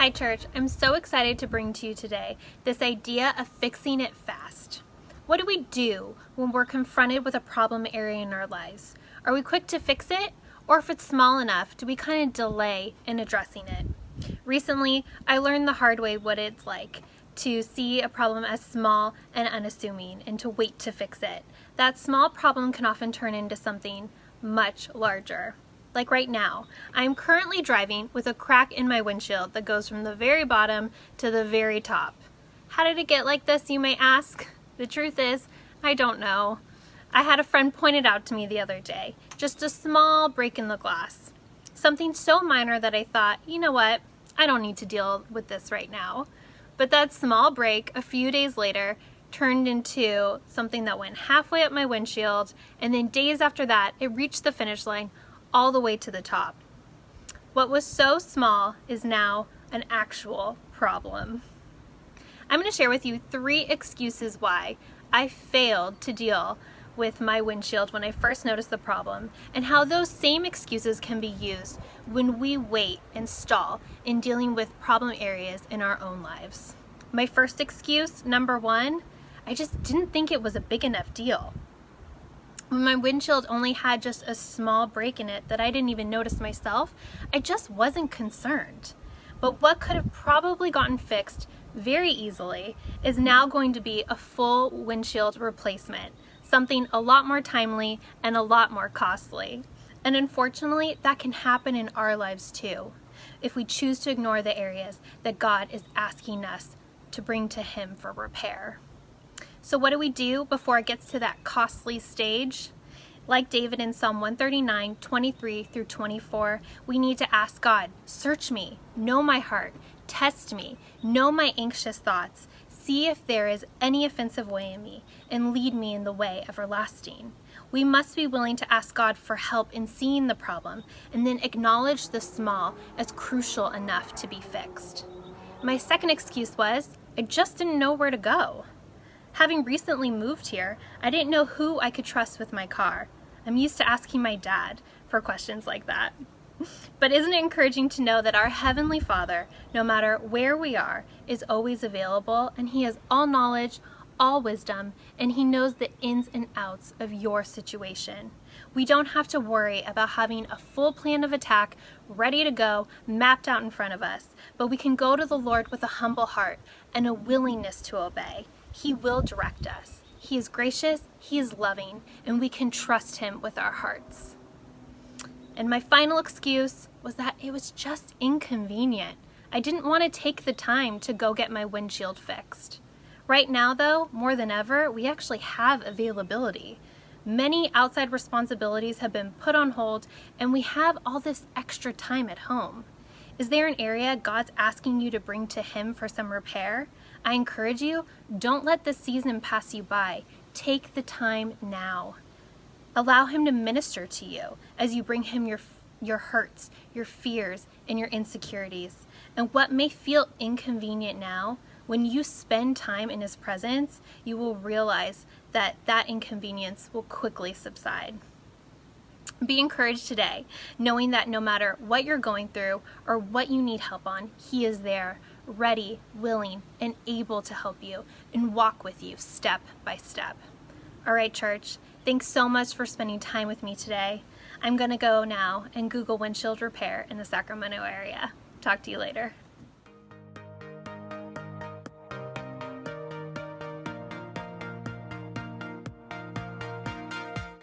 Hi church, I'm so excited to bring to you today this idea of fixing it fast. What do we do when we're confronted with a problem area in our lives? Are we quick to fix it? Or if it's small enough, do we kind of delay in addressing it? Recently, I learned the hard way what it's like to see a problem as small and unassuming and to wait to fix it. That small problem can often turn into something much larger. Like right now, I'm currently driving with a crack in my windshield that goes from the very bottom to the very top. How did it get like this, you may ask? The truth is, I don't know. I had a friend point it out to me the other day. Just a small break in the glass. Something so minor that I thought, you know what, I don't need to deal with this right now. But that small break, a few days later, turned into something that went halfway up my windshield, and then days after that, it reached the finish line all the way to the top. What was so small is now an actual problem. I'm going to share with you 3 excuses why I failed to deal with my windshield when I first noticed the problem, and how those same excuses can be used when we wait and stall in dealing with problem areas in our own lives. My first excuse, number 1, I just didn't think it was a big enough deal. When my windshield only had just a small break in it that I didn't even notice myself, I just wasn't concerned. But what could have probably gotten fixed very easily is now going to be a full windshield replacement, something a lot more timely and a lot more costly. And unfortunately, that can happen in our lives too, if we choose to ignore the areas that God is asking us to bring to Him for repair. So what do we do before it gets to that costly stage? Like David in Psalm 139, 23 through 24, we need to ask God, search me, know my heart, test me, know my anxious thoughts, see if there is any offensive way in me, and lead me in the way everlasting. We must be willing to ask God for help in seeing the problem, and then acknowledge the small as crucial enough to be fixed. My second excuse was, I just didn't know where to go. Having recently moved here, I didn't know who I could trust with my car. I'm used to asking my dad for questions like that. But isn't it encouraging to know that our Heavenly Father, no matter where we are, is always available, and He has all knowledge, all wisdom, and He knows the ins and outs of your situation. We don't have to worry about having a full plan of attack ready to go, mapped out in front of us, but we can go to the Lord with a humble heart and a willingness to obey. He will direct us. He is gracious, He is loving, and we can trust Him with our hearts. And my final excuse was that it was just inconvenient. I didn't want to take the time to go get my windshield fixed. Right now though, more than ever, we actually have availability. Many outside responsibilities have been put on hold, and we have all this extra time at home. Is there an area God's asking you to bring to Him for some repair? I encourage you, don't let this season pass you by. Take the time now. Allow Him to minister to you as you bring Him your hurts, your fears, and your insecurities. And what may feel inconvenient now, when you spend time in His presence, you will realize that that inconvenience will quickly subside. Be encouraged today, knowing that no matter what you're going through or what you need help on, He is there, ready, willing, and able to help you and walk with you step by step. All right, church, thanks so much for spending time with me today. I'm going to go now and Google windshield repair in the Sacramento area. Talk to you later.